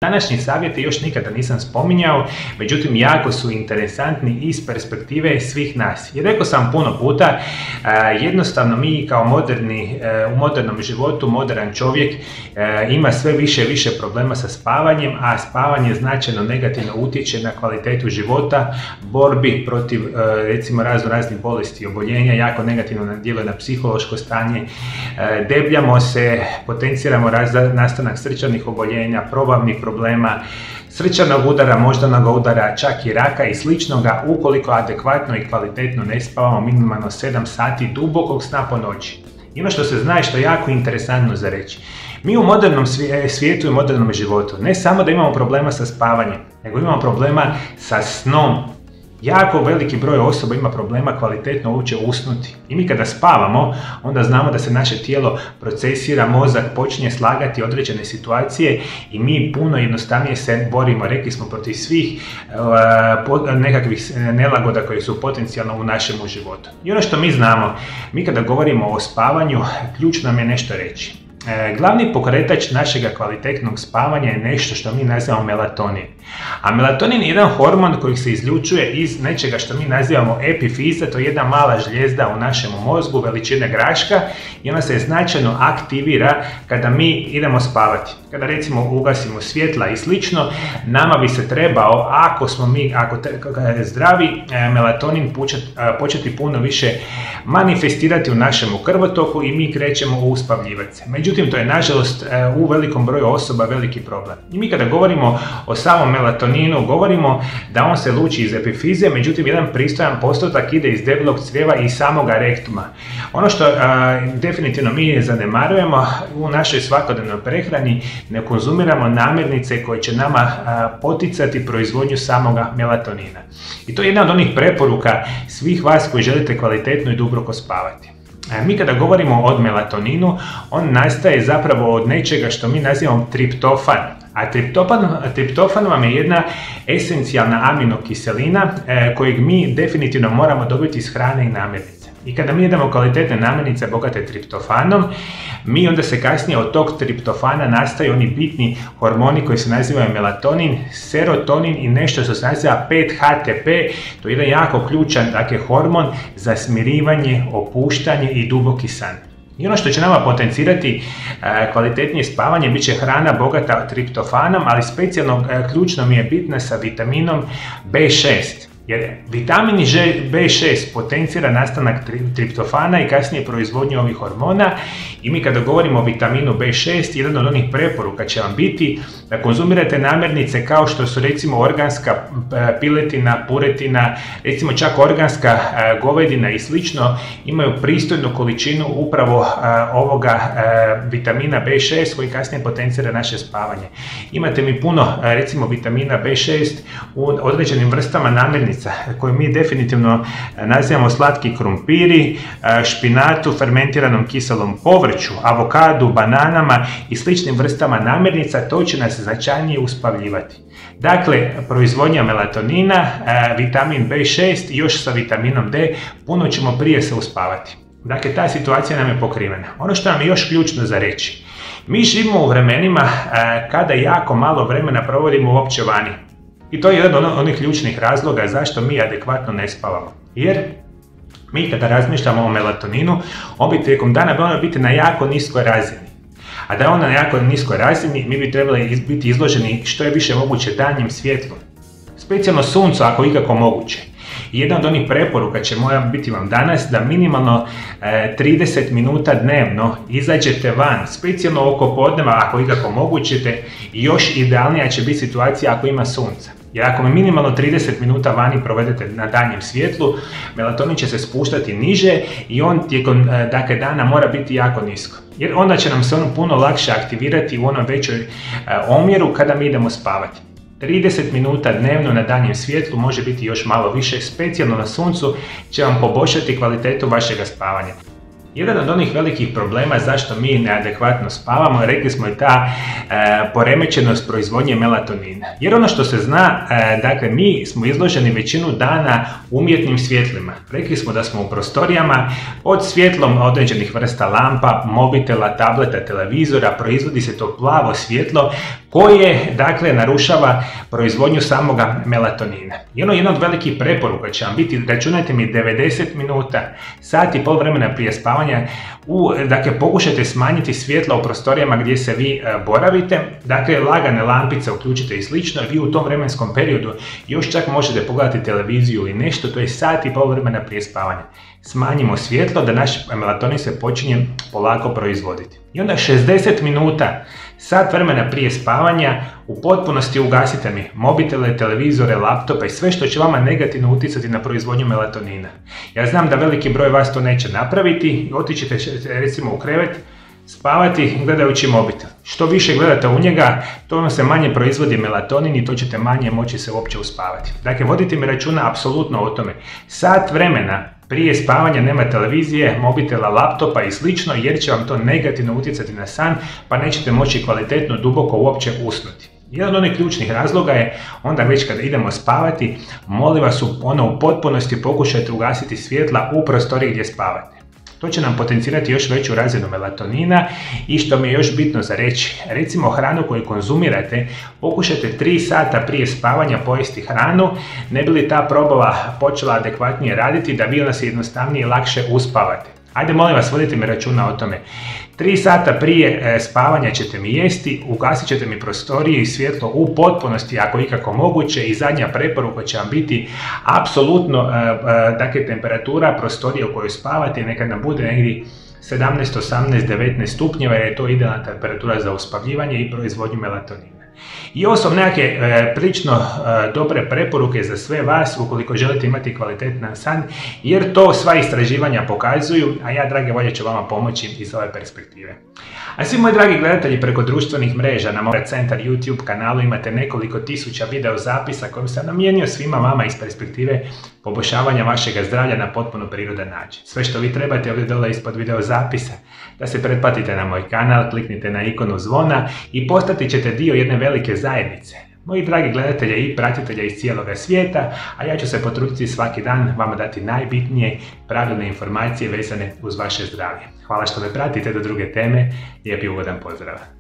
Današnji savjeti još nikada nisam spominjao, međutim jako su interesantni iz perspektive svih nas. I rekao sam puno puta, jednostavno mi kao u modernom životu, modern čovjek ima sve više i više problema sa spavanjem, a spavanje značajno negativno utječe na kvalitetu života, borbi protiv recimo raznih bolesti i oboljenja, jako negativno djeluje na psihološko stanje, debljamo se, potenciramo nastanak srčanih oboljenja, probavnih problema, srčanog udara, moždanog udara, čak i raka i sličnoga ukoliko adekvatno i kvalitetno ne spavamo minimalno 7 sati dubokog sna po noći. I ono što se zna i što je jako interesantno za reći. Mi u modernom svijetu i modernom životu ne samo da imamo problema sa spavanjem, nego imamo problema sa snom. Jako veliki broj osoba ima problema kvalitetno uopće usnuti. I mi kada spavamo, onda znamo da se naše tijelo procesira, mozak počinje slagati određene situacije i mi puno jednostavnije se borimo, rekli smo, protiv svih nekakvih nelagoda koje su potencijalno u našem životu. I ono što mi znamo, mi kada govorimo o spavanju, ključno nam je nešto reći. Glavni pokretač našega kvalitetnog spavanja je nešto što mi nazivamo melatonin. A melatonin je jedan hormon koji se izlučuje iz nečega što mi nazivamo epifiza, to je jedna mala žlijezda u našem mozgu veličine graška i ona se značajno aktivira kada mi idemo spavati. Kada recimo ugasimo svjetla i slično, nama bi se trebao, ako je zdravi, melatonin početi puno više manifestirati u našem krvotoku i mi krećemo uspavljivati se. Međutim, to je nažalost u velikom broju osoba veliki problem. I mi kada govorimo o samom melatoninu, govorimo da on se luči iz epifize, međutim jedan pristojan postotak ide iz debelog crijeva i samoga rektuma. Ono što definitivno mi zanemarujemo u našoj svakodnevnoj prehrani, ne konzumiramo namirnice koje će nama poticati proizvodnju samoga melatonina. I to je jedna od onih preporuka svih vas koji želite kvalitetno i duboko spavati. Mi kada govorimo o melatoninu, on nastaje zapravo od nečega što mi nazivamo triptofan. A triptofan vam je jedna esencijalna aminokiselina kojeg mi definitivno moramo dobiti iz hrane i namirnice. I kada mi jedemo kvalitetne namirnice bogate triptofanom, mi onda se kasnije od tog triptofana nastaju oni bitni hormoni koji se nazivaju melatonin, serotonin i nešto što se naziva 5-HTP. To je jedan jako ključan hormon za smirivanje, opuštanje i duboki san. I ono što će nama potencirati kvalitetnije spavanje bit će hrana bogata triptofanom, ali specijalno ključno mi je bitna sa vitaminom B6. Jer vitamin B6 potencira nastanak triptofana i kasnije proizvodnju ovih hormona i mi kada govorimo o vitaminu B6, jedan od onih preporuka će vam biti da konzumirate namirnice kao što su recimo organska piletina, puretina, recimo čak organska govedina i slično, imaju pristojnu količinu upravo ovoga vitamina B6 koji kasnije potencira naše spavanje. Imate mi puno recimo vitamina B6 u određenim vrstama namirnica koje mi definitivno nazivamo slatki krumpiri, špinatu, fermentiranom kiselom povrću, avokadu, bananama i sličnim vrstama namirnica, to će nas značajnije uspavljivati. Dakle, proizvodnja melatonina, vitamin B6 i još sa vitaminom D, puno ćemo prije se uspavati. Dakle, ta situacija nam je pokrivena. Ono što nam je još ključno za reći, mi živimo u vremenima kada jako malo vremena provodimo uopće vani. I to je jedan od onih ključnih razloga zašto mi adekvatno ne spavamo. Jer mi kada razmišljamo o melatoninu, on bi tijekom dana biti na jako niskoj razini. A da je on na jako niskoj razini, mi bi trebali biti izloženi što je više moguće danjem svjetlu. Specijalno suncu ako ikako moguće. I jedna od onih preporuka će moja biti vam danas da minimalno 30 minuta dnevno izađete van, specijalno oko podneva ako ikako mogućete, i još idealnija će biti situacija ako ima sunca. Jer ako minimalno 30 minuta vani provedete na danjem svjetlu, melatonin će se spuštati niže i on tijekom dana mora biti jako nisko. Jer onda će nam se ono puno lakše aktivirati u onom većoj omjeru kada mi idemo spavati. 30 minuta dnevno na danjem svjetlu, može biti još malo više, specijalno na suncu, će vam poboljšati kvalitetu vašega spavanja. Jedan od onih velikih problema zašto mi neadekvatno spavamo, rekli smo, je ta poremećenost proizvodnje melatonina. Jer ono što se zna, dakle, mi smo izloženi većinu dana umjetnim svjetlima. Rekli smo da smo u prostorijama pod svjetlom određenih vrsta lampa, mobitela, tableta, televizora, proizvodi se to plavo svjetlo koje dakle narušava proizvodnju samoga melatonina. I jedna od velikih preporuka će vam biti, računajte mi 90 minuta, sat i pol vremena prije spavanja, dakle pokušajte smanjiti svjetla u prostorijama gdje se vi boravite, dakle lagane lampice uključite i slično, vi u tom vremenskom periodu još čak možete pogledati televiziju ili nešto, to je sat i pol vremena prije spavanja. Smanjimo svjetlo da naš melatonin se počinje polako proizvoditi. I onda 60 minuta, sat vremena prije spavanja, u potpunosti ugasite mi mobitele, televizore, laptope i sve što će vama negativno utjecati na proizvodnju melatonina. Ja znam da veliki broj vas to neće napraviti, otićete recimo u krevet, spavati gledajući mobitel. Što više gledate u njega, to vam se manje proizvodi melatonin i to ćete manje moći se uopće uspavati. Dakle, vodite mi računa apsolutno o tome. Sat vremena prije spavanja nema televizije, mobitela, laptopa i slično, jer će vam to negativno utjecati na san, pa nećete moći kvalitetno duboko uopće usnuti. Jedan od onih ključnih razloga je onda već kada idemo spavati, molim vas u potpunosti pokušajte ugasiti svjetla u prostoriji gdje spavate. To će nam potencirati još veću razinu melatonina i što mi je još bitno za reći, recimo hranu koju konzumirate, pokušajte 3 sata prije spavanja pojesti hranu, ne bi li ta probava počela adekvatnije raditi da vi nas jednostavnije i lakše uspavate. Ajde molim vas, vodite mi računa o tome. 3 sata prije spavanja ćete mi jesti, ugasit ćete mi prostorije i svjetlo u potpunosti ako ikako moguće i zadnja preporuka će vam biti apsolutno, dakle temperatura prostorije u kojoj spavate neka nam bude negdje 17, 18, 19 stupnjeva jer je to idealna temperatura za uspavljivanje i proizvodnju melatonina. I ovo su nekakve prilično dobre preporuke za sve vas ukoliko želite imati kvalitetan san, jer to sva istraživanja pokazuju, a ja drage volje ću vama pomoći iz ove perspektive. A svi moji dragi gledatelji, preko društvenih mreža na mom Centar YouTube kanalu imate nekoliko tisuća video zapisa kojim sam namijenio svima vama iz perspektive poboljšavanja vašeg zdravlja na potpuno prirodan način. Sve što vi trebate ovdje dole ispod video zapisa da se pretplatite na moj kanal, kliknite na ikonu zvona i postati ćete dio jedne velike zajednice. Moji dragi gledatelji i pratitelja iz cijeloga svijeta, a ja ću se potruditi svaki dan vama dati najbitnije pravilne informacije vezane uz vaše zdravlje. Hvala što me pratite do druge teme, lijep i ugodan pozdrav!